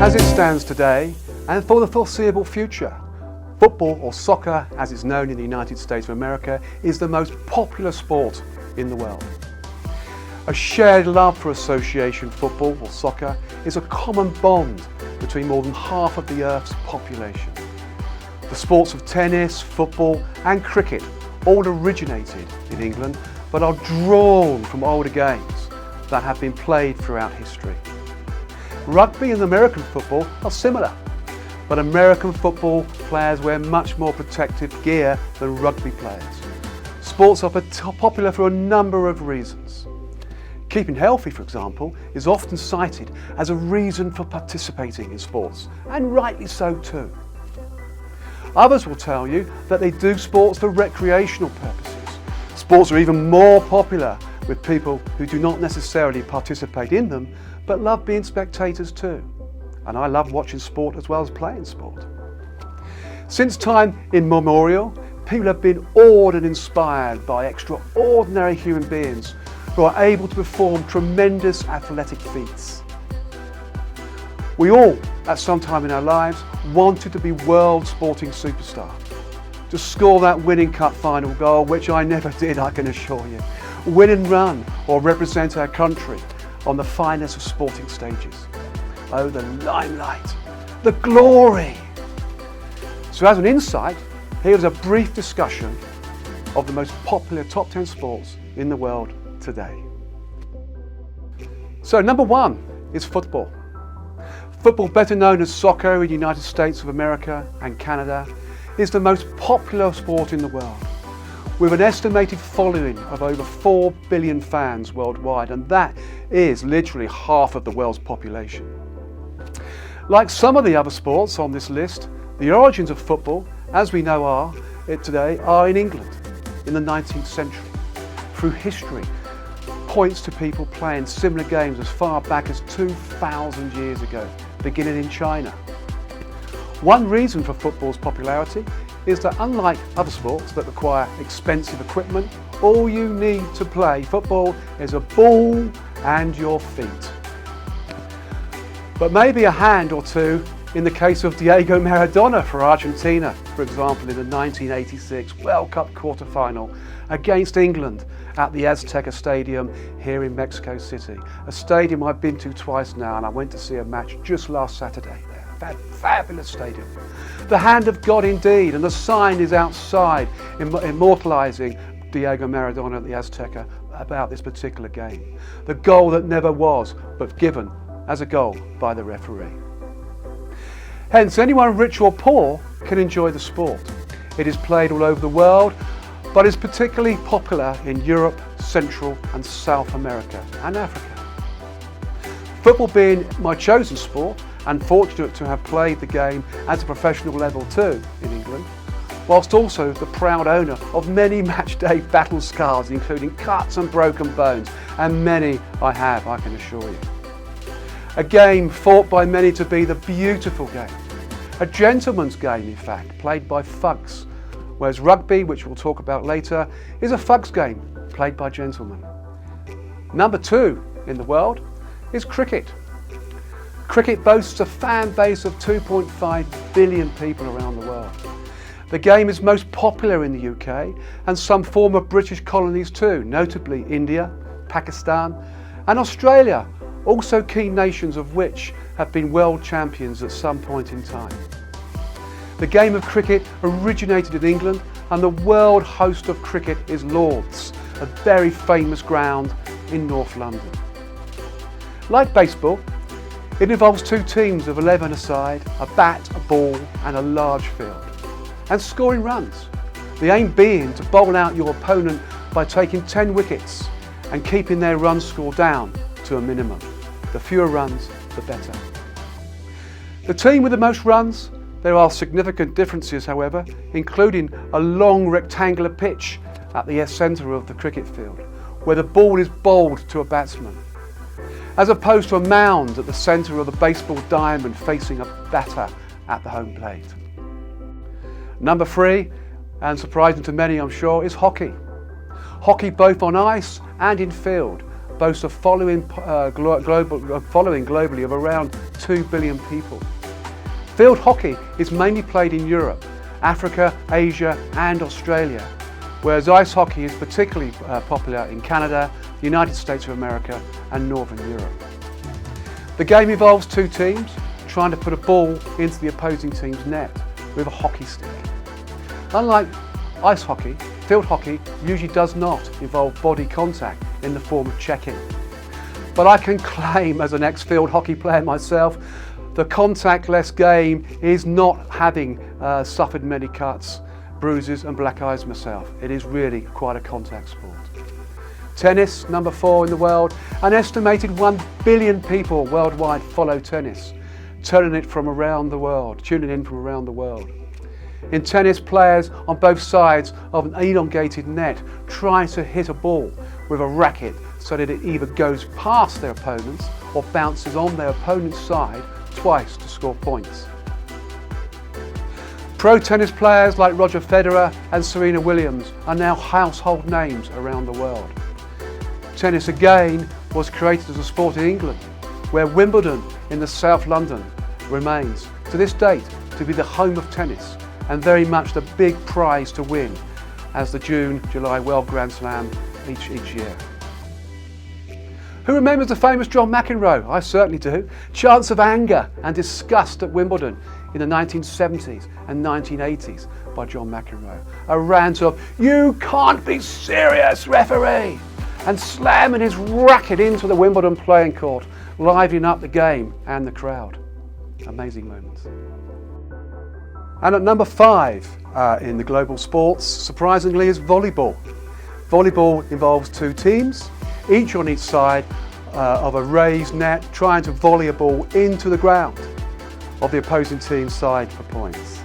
As it stands today, and for the foreseeable future, football, or soccer as it's known in the United States of America, is the most popular sport in the world. A shared love for association football, or soccer, is a common bond between more than half of the Earth's population. The sports of tennis, football and cricket all originated in England, but are drawn from older games that have been played throughout history. Rugby and American football are similar, but American football players wear much more protective gear than rugby players. Sports are popular for a number of reasons. Keeping healthy, for example, is often cited as a reason for participating in sports, and rightly so too. Others will tell you that they do sports for recreational purposes. Sports are even more popular with people who do not necessarily participate in them, but love being spectators too. And I love watching sport as well as playing sport. Since time immemorial, people have been awed and inspired by extraordinary human beings who are able to perform tremendous athletic feats. We all, at some time in our lives, wanted to be world sporting superstar, to score that winning cup final goal, which I never did, I can assure you, win and run or represent our country on the finest of sporting stages. Oh, the limelight, the glory. So as an insight, here's a brief discussion of the most popular top 10 sports in the world today. So number one is football. Football, better known as soccer in the United States of America and Canada, is the most popular sport in the world, with an estimated following of over 4 billion fans worldwide, and that is literally half of the world's population. Like some of the other sports on this list, the origins of football, as we know today, are in England in the 19th century. Through history, points to people playing similar games as far back as 2,000 years ago, beginning in China. One reason for football's popularity is that unlike other sports that require expensive equipment, all you need to play football is a ball and your feet. But maybe a hand or two in the case of Diego Maradona for Argentina, for example, in the 1986 World Cup quarter-final against England at the Azteca Stadium here in Mexico City, a stadium I've been to twice now, and I went to see a match just last Saturday there. Fabulous stadium. The hand of God indeed, and the sign is outside immortalising Diego Maradona at the Azteca about this particular game. The goal that never was, but given as a goal by the referee. Hence, anyone rich or poor can enjoy the sport. It is played all over the world, but is particularly popular in Europe, Central and South America and Africa. Football being my chosen sport, and fortunate to have played the game at a professional level too in England, whilst also the proud owner of many match-day battle scars, including cuts and broken bones, and many I have, I can assure you. A game thought by many to be the beautiful game. A gentleman's game, in fact, played by thugs, whereas rugby, which we'll talk about later, is a thugs game played by gentlemen. Number two in the world is cricket. Cricket boasts a fan base of 2.5 billion people around the world. The game is most popular in the UK and some former British colonies too, notably India, Pakistan and Australia, also key nations of which have been world champions at some point in time. The game of cricket originated in England, and the world host of cricket is Lord's, a very famous ground in North London. Like baseball, it involves two teams of 11 aside, a bat, a ball and a large field, and scoring runs. The aim being to bowl out your opponent by taking 10 wickets and keeping their run score down to a minimum. The fewer runs, the better. The team with the most runs, there are significant differences however, including a long rectangular pitch at the centre of the cricket field, where the ball is bowled to a batsman, as opposed to a mound at the centre of the baseball diamond facing a batter at the home plate. Number three, and surprising to many I'm sure, is hockey. Hockey both on ice and in field, boasts a following globally of around 2 billion people. Field hockey is mainly played in Europe, Africa, Asia and Australia, whereas ice hockey is particularly popular in Canada, the United States of America and Northern Europe. The game involves two teams trying to put a ball into the opposing team's net with a hockey stick. Unlike ice hockey, field hockey usually does not involve body contact in the form of checking. But I can claim, as an ex-field hockey player myself, the contactless game is not having suffered many cuts, bruises and black eyes myself. It is really quite a contact sport. Tennis, number 4 in the world. An estimated 1 billion people worldwide follow tennis, tuning in from around the world. In tennis, players on both sides of an elongated net try to hit a ball with a racket so that it either goes past their opponents or bounces on their opponent's side twice to score points. Pro tennis players like Roger Federer and Serena Williams are now household names around the world. Tennis again was created as a sport in England, where Wimbledon in the South London remains to this date to be the home of tennis and very much the big prize to win as the June-July World Grand Slam each year. Who remembers the famous John McEnroe? I certainly do. Chants of anger and disgust at Wimbledon in the 1970s and 1980s by John McEnroe. A rant of, "You can't be serious, referee!" and slamming his racket into the Wimbledon playing court, livening up the game and the crowd. Amazing moments. And at number 5 in the global sports, surprisingly, is volleyball. Volleyball involves two teams, each on each side of a raised net, trying to volley a ball into the ground of the opposing team's side for points.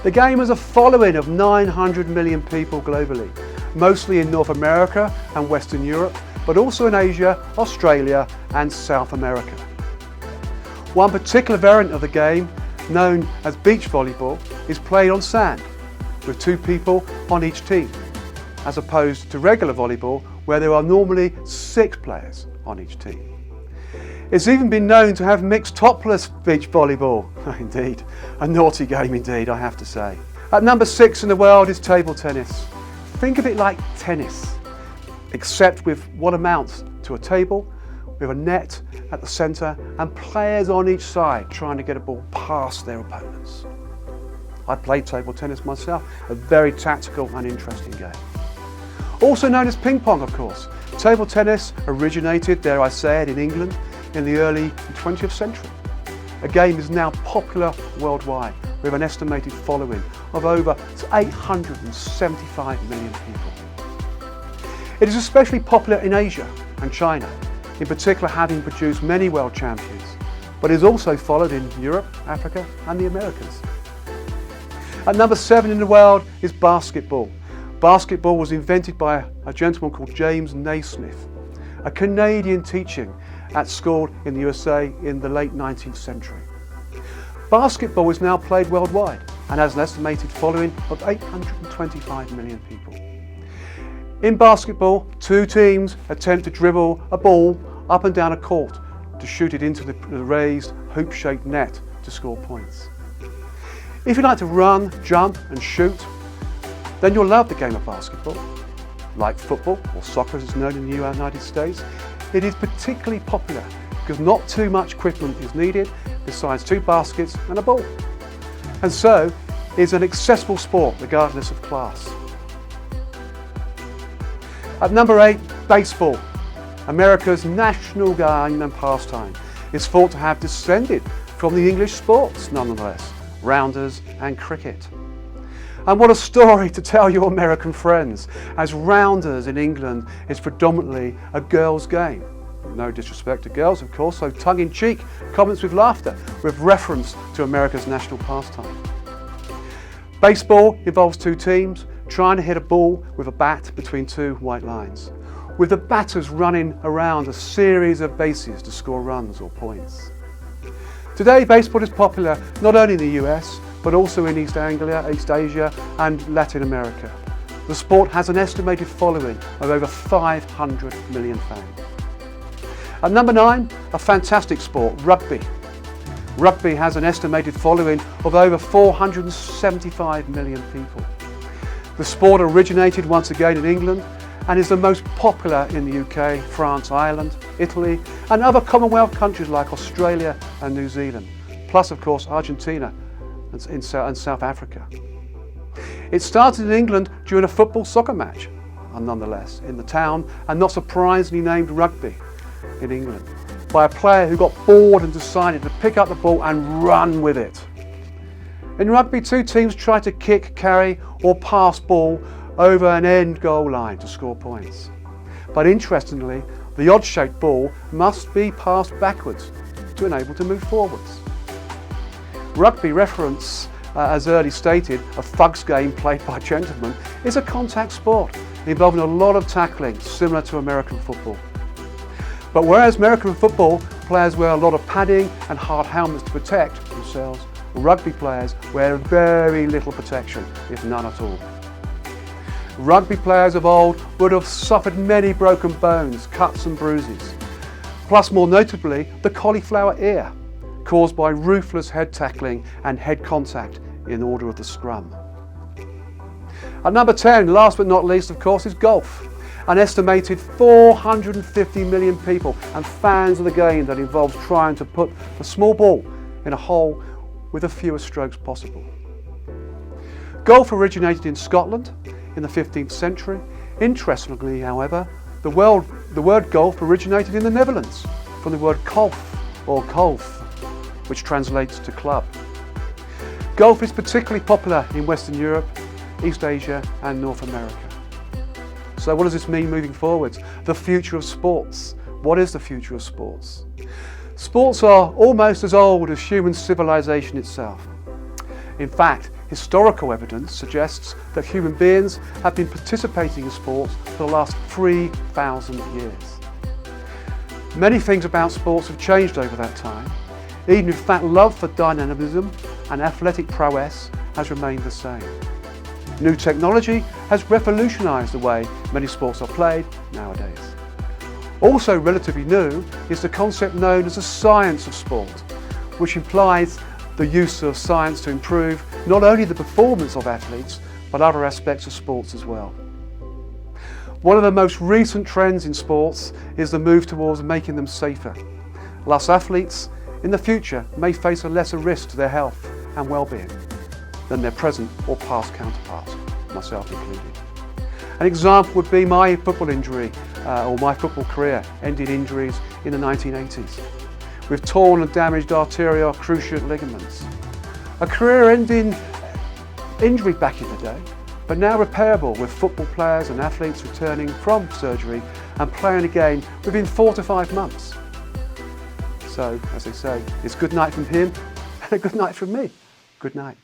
The game has a following of 900 million people globally, mostly in North America and Western Europe, but also in Asia, Australia and South America. One particular variant of the game, known as beach volleyball, is played on sand, with 2 people on each team, as opposed to regular volleyball, where there are normally 6 players on each team. It's even been known to have mixed topless beach volleyball. Indeed, a naughty game indeed, I have to say. At number 6 in the world is table tennis. Think of it like tennis, except with what amounts to a table with a net at the centre and players on each side trying to get a ball past their opponents. I played table tennis myself, a very tactical and interesting game. Also known as ping pong, of course. Table tennis originated, dare I say it, in England in the early 20th century. A game is now popular worldwide with an estimated following of over 875 million people. It is especially popular in Asia and China, in particular having produced many world champions, but is also followed in Europe, Africa and the Americas. At number 7 in the world is basketball. Basketball was invented by a gentleman called James Naismith, a Canadian teaching at school in the USA in the late 19th century. Basketball is now played worldwide and has an estimated following of 825 million people. In basketball, 2 teams attempt to dribble a ball up and down a court to shoot it into the raised hoop-shaped net to score points. If you like to run, jump and shoot, then you'll love the game of basketball. Like football, or soccer as it's known in the United States, it is particularly popular because not too much equipment is needed besides 2 baskets and a ball. And so, it's an accessible sport regardless of class. At number 8, baseball. America's national game and pastime is thought to have descended from the English sports nonetheless, rounders and cricket. And what a story to tell your American friends, as rounders in England is predominantly a girls' game. No disrespect to girls, of course, so tongue-in-cheek comments with laughter with reference to America's national pastime. Baseball involves 2 teams trying to hit a ball with a bat between 2 white lines, with the batters running around a series of bases to score runs or points. Today, baseball is popular not only in the US, but also in East Anglia, East Asia and Latin America. The sport has an estimated following of over 500 million fans. At number 9, a fantastic sport, rugby. Rugby has an estimated following of over 475 million people. The sport originated once again in England and is the most popular in the UK, France, Ireland, Italy and other Commonwealth countries like Australia and New Zealand, plus of course Argentina and South Africa. It started in England during a football soccer match, nonetheless, in the town, and not surprisingly named rugby in England, by a player who got bored and decided to pick up the ball and run with it. In rugby, two teams try to kick, carry or pass ball over an end goal line to score points. But interestingly, the odd-shaped ball must be passed backwards to enable to move forwards. Rugby reference, as early stated, a thugs game played by gentlemen, is a contact sport involving a lot of tackling, similar to American football. But whereas American football players wear a lot of padding and hard helmets to protect themselves, rugby players wear very little protection, if none at all. Rugby players of old would have suffered many broken bones, cuts and bruises, plus more notably the cauliflower ear, caused by ruthless head tackling and head contact in order of the scrum. At number 10, last but not least of course, is golf. An estimated 450 million people and fans of the game that involves trying to put a small ball in a hole with the fewest strokes possible. Golf originated in Scotland in the 15th century. Interestingly, however, the word golf originated in the Netherlands from the word kolf or golf, which translates to club. Golf is particularly popular in Western Europe, East Asia and North America. So what does this mean moving forwards? The future of sports. What is the future of sports? Sports are almost as old as human civilization itself. In fact, historical evidence suggests that human beings have been participating in sports for the last 3,000 years. Many things about sports have changed over that time, even if that love for dynamism and athletic prowess has remained the same. New technology has revolutionised the way many sports are played nowadays. Also relatively new is the concept known as the science of sport, which implies the use of science to improve not only the performance of athletes, but other aspects of sports as well. One of the most recent trends in sports is the move towards making them safer. Thus, athletes in the future may face a lesser risk to their health and well-being than their present or past counterparts, myself included. An example would be my football injury, or my football career ended injuries in the 1980s, with torn and damaged arterial cruciate ligaments. A career-ending injury back in the day, but now repairable with football players and athletes returning from surgery and playing again within 4 to 5 months. So, as they say, it's good night from him and a good night from me. Good night.